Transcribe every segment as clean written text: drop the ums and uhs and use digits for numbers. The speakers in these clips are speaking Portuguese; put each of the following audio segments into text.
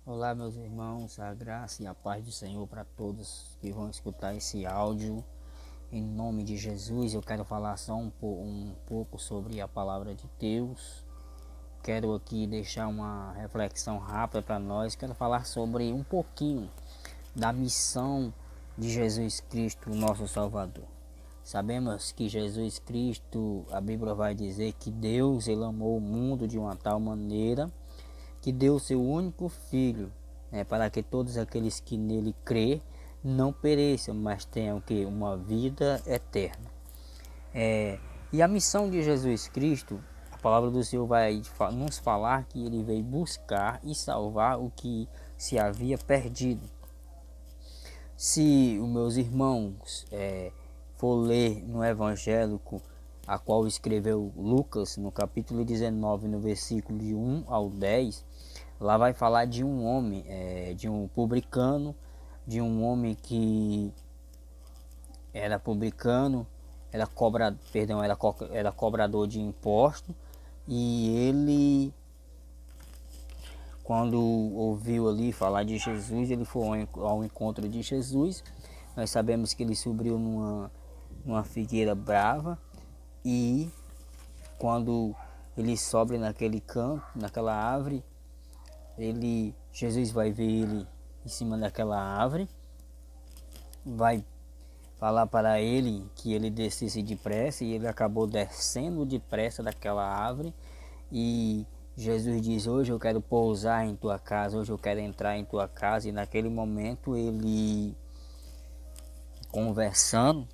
Olá, meus irmãos, a graça e a paz do Senhor para todos que vão escutar esse áudio. Em nome de Jesus, eu quero falar só um pouco sobre a palavra de Deus. Quero aqui deixar uma reflexão rápida para nós. Quero falar sobre um pouquinho da missão de Jesus Cristo, nosso Salvador. Sabemos que Jesus Cristo, a Bíblia vai dizer que Deus ele amou o mundo de uma tal maneira que deu seu único filho, para que todos aqueles que nele crê não pereçam, mas tenham que uma vida eterna. E a missão de Jesus Cristo, a palavra do Senhor vai nos falar que ele veio buscar e salvar o que se havia perdido. Se os meus irmãos for ler no evangélico a qual escreveu Lucas, no capítulo 19, no versículo de 1 ao 10, lá vai falar de um homem, de um publicano, de um homem que era publicano, era cobrador de imposto, e ele, quando ouviu ali falar de Jesus, ele foi ao encontro de Jesus. Nós sabemos que ele subiu numa figueira brava, e quando ele sobe naquele canto, naquela árvore, Jesus vai ver ele em cima daquela árvore, vai falar para ele que ele descesse depressa, e ele acabou descendo depressa daquela árvore. E Jesus diz: hoje eu quero pousar em tua casa, hoje eu quero entrar em tua casa. E naquele momento ele, conversando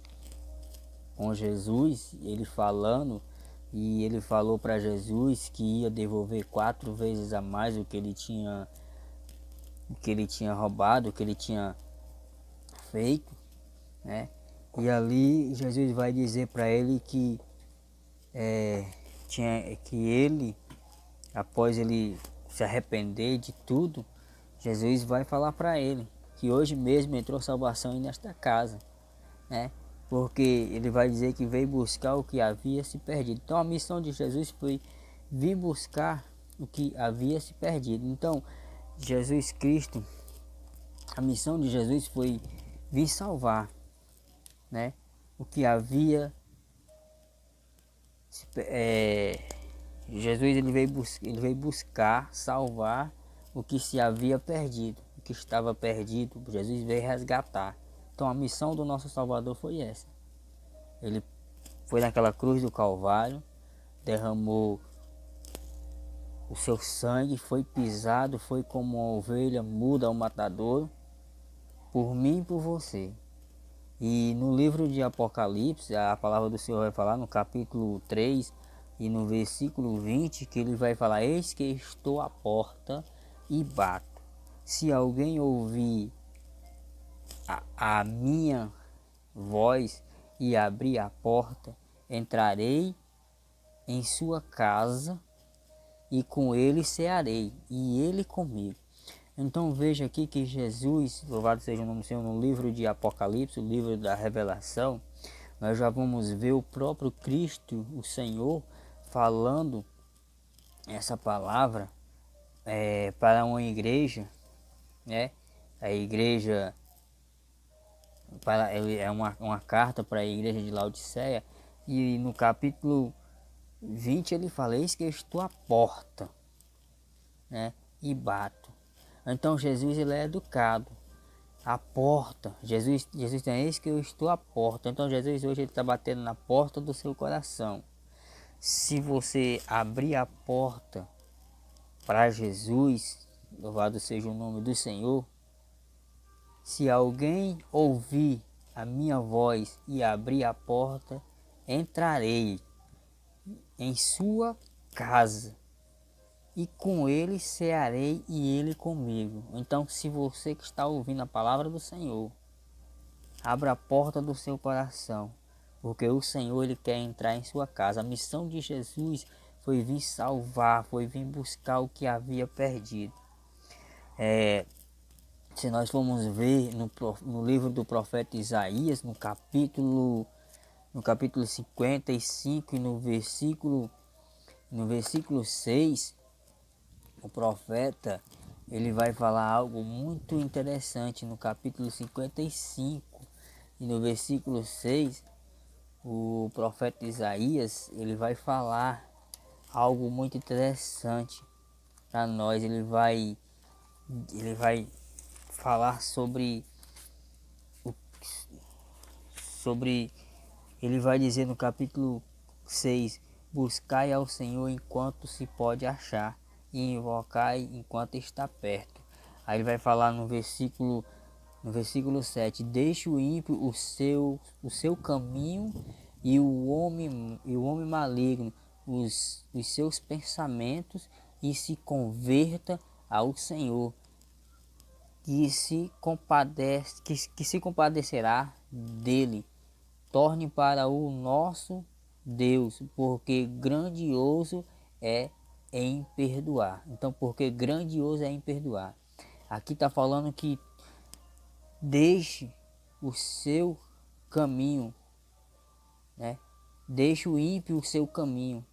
com Jesus, ele falando, e ele falou para Jesus que ia devolver 4 vezes a mais o que ele tinha roubado, o que ele tinha feito, né? E ali Jesus vai dizer para ele que ele, após ele se arrepender de tudo, Jesus vai falar para ele que hoje mesmo entrou salvação nesta casa, né? Porque ele vai dizer que veio buscar o que havia se perdido. Então a missão de Jesus foi vir buscar o que havia se perdido. Então Jesus Cristo, a missão de Jesus foi vir salvar, né, o que havia Jesus ele veio buscar salvar o que se havia perdido, o que estava perdido. Jesus veio resgatar. Então a missão do nosso Salvador foi essa. Ele foi naquela cruz do Calvário, derramou o seu sangue, foi pisado, foi como uma ovelha muda ao matadouro, por mim e por você. E no livro de Apocalipse, a palavra do Senhor vai falar no capítulo 3 e no versículo 20, que ele vai falar: eis que estou à porta e bato. Se alguém ouvir a minha voz e abrir a porta, entrarei em sua casa e com ele cearei, e ele comigo. Então veja aqui que Jesus, louvado seja o nome do Senhor, no livro de Apocalipse, o livro da Revelação, nós já vamos ver o próprio Cristo, o Senhor, falando essa palavra para uma igreja, né? A igreja, é uma carta para a igreja de Laodiceia, e no capítulo 20 ele fala: eis que eu estou à porta, né, e bato. Então Jesus ele é educado. A porta, Jesus tem: eis que eu estou à porta. Então Jesus hoje ele está batendo na porta do seu coração. Se você abrir a porta para Jesus, louvado seja o nome do Senhor. Se alguém ouvir a minha voz e abrir a porta, entrarei em sua casa e com ele cearei e ele comigo. Então, se você que está ouvindo a palavra do Senhor, abra a porta do seu coração, porque o Senhor ele quer entrar em sua casa. A missão de Jesus foi vir salvar, foi vir buscar o que havia perdido. Se nós formos ver no livro do profeta Isaías, no capítulo 55 e no versículo 6, o profeta ele vai falar algo muito interessante no capítulo 55 e no versículo 6. O profeta Isaías, ele vai falar algo muito interessante para nós. Ele vai falar o- sobre ele vai dizer no capítulo 6: buscai ao Senhor enquanto se pode achar, e invocai enquanto está perto. Aí ele vai falar no versículo 7: deixe o ímpio o seu caminho, e o homem maligno os seus pensamentos, e se converta ao Senhor, que se compadecerá dele. Torne para o nosso Deus, porque grandioso é em perdoar. Então, porque grandioso é em perdoar. Aqui está falando que deixe o seu caminho, né? Deixe o ímpio o seu caminho,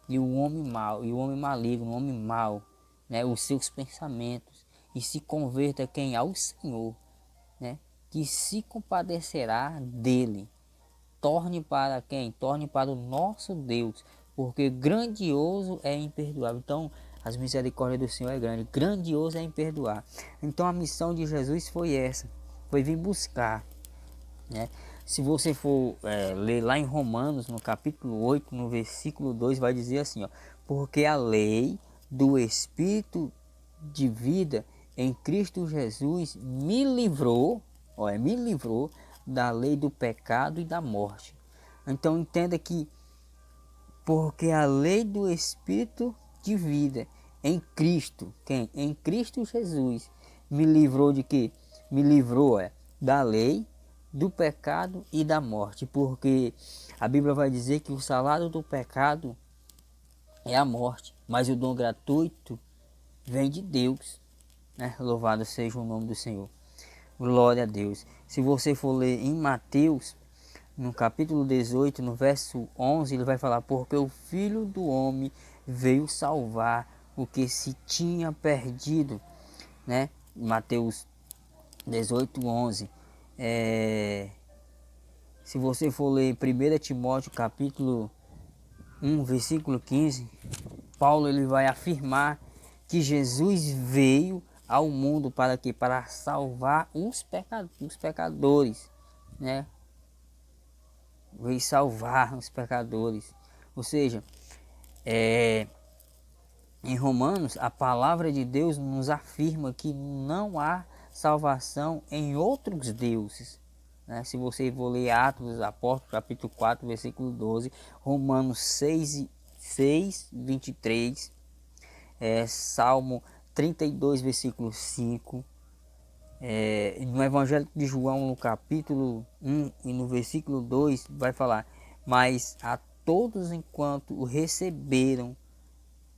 e o homem mau, e o homem maligno, o homem mau, né? Os seus pensamentos, e se converta quem? Ao Senhor, né? Que se compadecerá dele. Torne para quem? Torne para o nosso Deus, porque grandioso é imperdoável. Então, as misericórdias do Senhor é grande, grandioso é imperdoar. Então, a missão de Jesus foi essa, foi vir buscar, né? Se você for ler lá em Romanos, no capítulo 8, no versículo 2, vai dizer assim, ó: porque a lei do Espírito de vida em Cristo Jesus me livrou, me livrou da lei do pecado e da morte. Então entenda que porque a lei do Espírito de vida em Cristo, quem? Em Cristo Jesus, me livrou de quê? Me livrou da lei, do pecado e da morte, porque a Bíblia vai dizer que o salário do pecado é a morte, mas o dom gratuito vem de Deus, né? Louvado seja o nome do Senhor. Glória a Deus. Se você for ler em Mateus, no capítulo 18, no verso 11, ele vai falar: porque o Filho do Homem veio salvar o que se tinha perdido, né? Mateus 18, 11. Se você for ler 1 Timóteo capítulo 1, versículo 15, Paulo ele vai afirmar que Jesus veio ao mundo para quê? Para salvar os pecadores, né? Veio salvar os pecadores. Ou seja, em Romanos, a palavra de Deus nos afirma que não há salvação em outros deuses, né? Se você for ler Atos dos Apóstolos, capítulo 4, versículo 12, Romanos 6, 23, Salmo 32, versículo 5, no Evangelho de João, no capítulo 1 e no versículo 2, vai falar: mas a todos enquanto o receberam,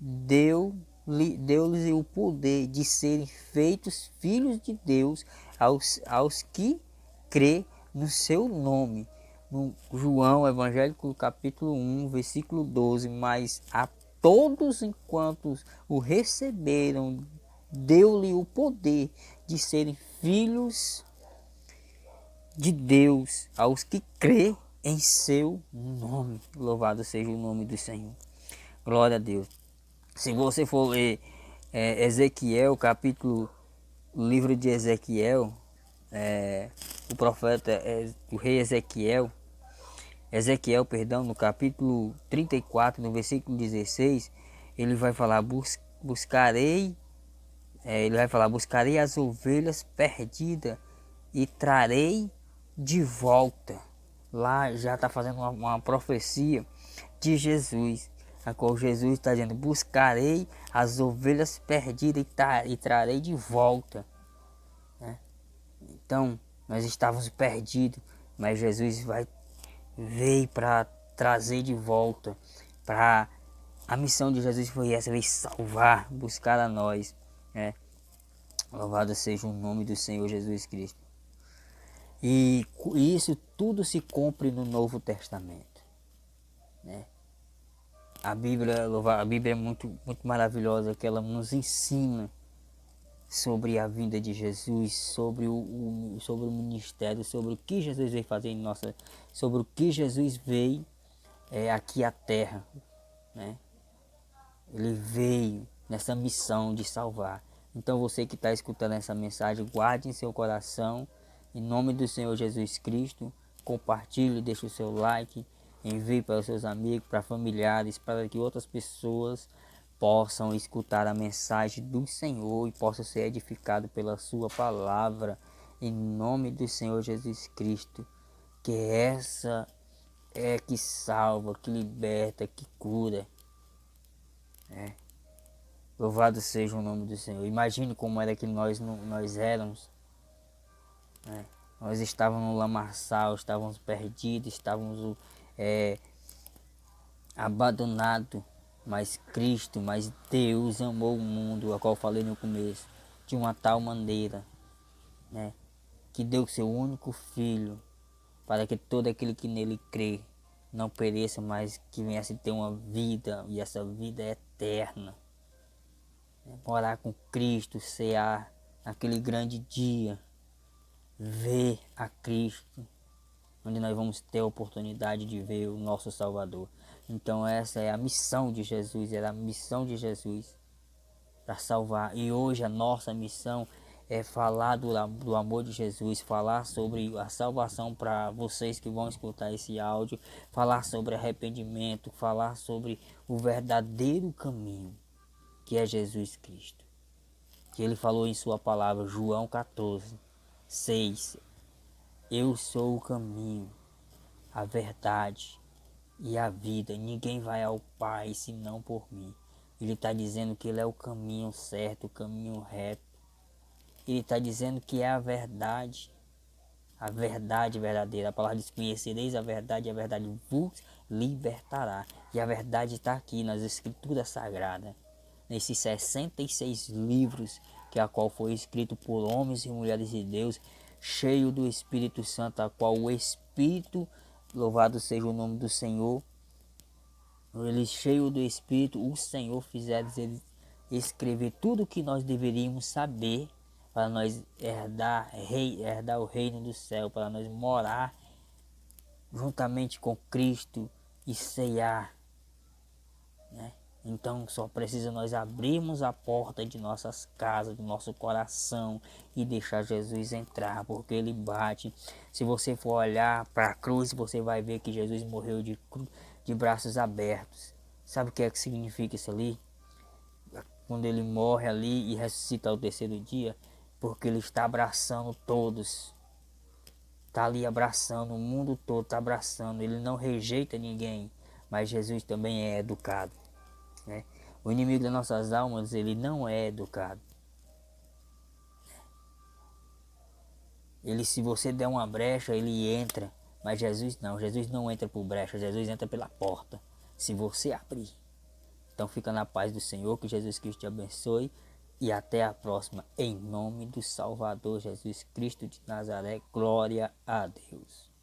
deu-lhes o poder de serem feitos filhos de Deus, aos que crê no seu nome. No João Evangélico capítulo 1, versículo 12, mas a todos enquanto o receberam, deu-lhe o poder de serem filhos de Deus, aos que crê em seu nome. Louvado seja o nome do Senhor. Glória a Deus. Se você for ler Ezequiel, o livro de Ezequiel, o profeta, o rei Ezequiel, perdão, no capítulo 34, no versículo 16, ele vai falar: buscarei as ovelhas perdidas e trarei de volta. Lá já está fazendo uma profecia de Jesus, a qual Jesus está dizendo: buscarei as ovelhas perdidas e trarei de volta, né? Então nós estávamos perdidos, mas Jesus veio para trazer de volta. Para a missão de Jesus foi essa: veio salvar, buscar a nós, né? Louvado seja o nome do Senhor Jesus Cristo. E isso tudo se cumpre no Novo Testamento, né? A Bíblia é muito, muito maravilhosa, que ela nos ensina sobre a vinda de Jesus, sobre o ministério, sobre o que Jesus veio fazer em nossa, sobre o que Jesus veio aqui à terra, né? Ele veio nessa missão de salvar. Então você que está escutando essa mensagem, guarde em seu coração, em nome do Senhor Jesus Cristo, compartilhe, deixe o seu like, envie para os seus amigos, para familiares, para que outras pessoas possam escutar a mensagem do Senhor e possam ser edificados pela sua palavra, em nome do Senhor Jesus Cristo, que essa é que salva, que liberta, que cura. Louvado seja o nome do Senhor. Imagine como era que nós éramos, né? Nós estávamos no lamaçal, estávamos perdidos, estávamos abandonados. Mas Cristo, mas Deus amou o mundo, a qual eu falei no começo, de uma tal maneira, né, que deu seu único filho, para que todo aquele que nele crê não pereça, mas que venha a ter uma vida, e essa vida é eterna. Morar com Cristo, cear naquele grande dia, ver a Cristo, onde nós vamos ter a oportunidade de ver o nosso Salvador. Então essa é a missão de Jesus, era a missão de Jesus para salvar. E hoje a nossa missão é falar do amor de Jesus, falar sobre a salvação para vocês que vão escutar esse áudio, falar sobre arrependimento, falar sobre o verdadeiro caminho, que é Jesus Cristo. Que ele falou em sua palavra, João 14, 6. Eu sou o caminho, a verdade e a vida. Ninguém vai ao Pai senão por mim. Ele está dizendo que ele é o caminho certo, o caminho reto. Ele está dizendo que é a verdade verdadeira. A palavra diz: conhecereis a verdade, e a verdade vos libertará. E a verdade está aqui nas Escrituras Sagradas, nesses 66 livros que a qual foi escrito por homens e mulheres de Deus, cheio do Espírito Santo, a qual o Espírito, louvado seja o nome do Senhor, ele cheio do Espírito, o Senhor fizeres ele escrever tudo o que nós deveríamos saber para nós herdar o reino do céu, para nós morar juntamente com Cristo e ceiar, né? Então só precisa nós abrirmos a porta de nossas casas, do nosso coração e deixar Jesus entrar, porque ele bate. Se você for olhar para a cruz, você vai ver que Jesus morreu de braços abertos. Sabe o que é que significa isso ali? Quando ele morre ali e ressuscita ao terceiro dia, porque ele está abraçando todos. Está ali abraçando, o mundo todo está abraçando. Ele não rejeita ninguém, mas Jesus também é educado, né? O inimigo das nossas almas, ele não é educado. Ele, se você der uma brecha, ele entra. Mas Jesus não entra por brecha, Jesus entra pela porta, se você abrir. Então fica na paz do Senhor, que Jesus Cristo te abençoe. E até a próxima, em nome do Salvador Jesus Cristo de Nazaré. Glória a Deus.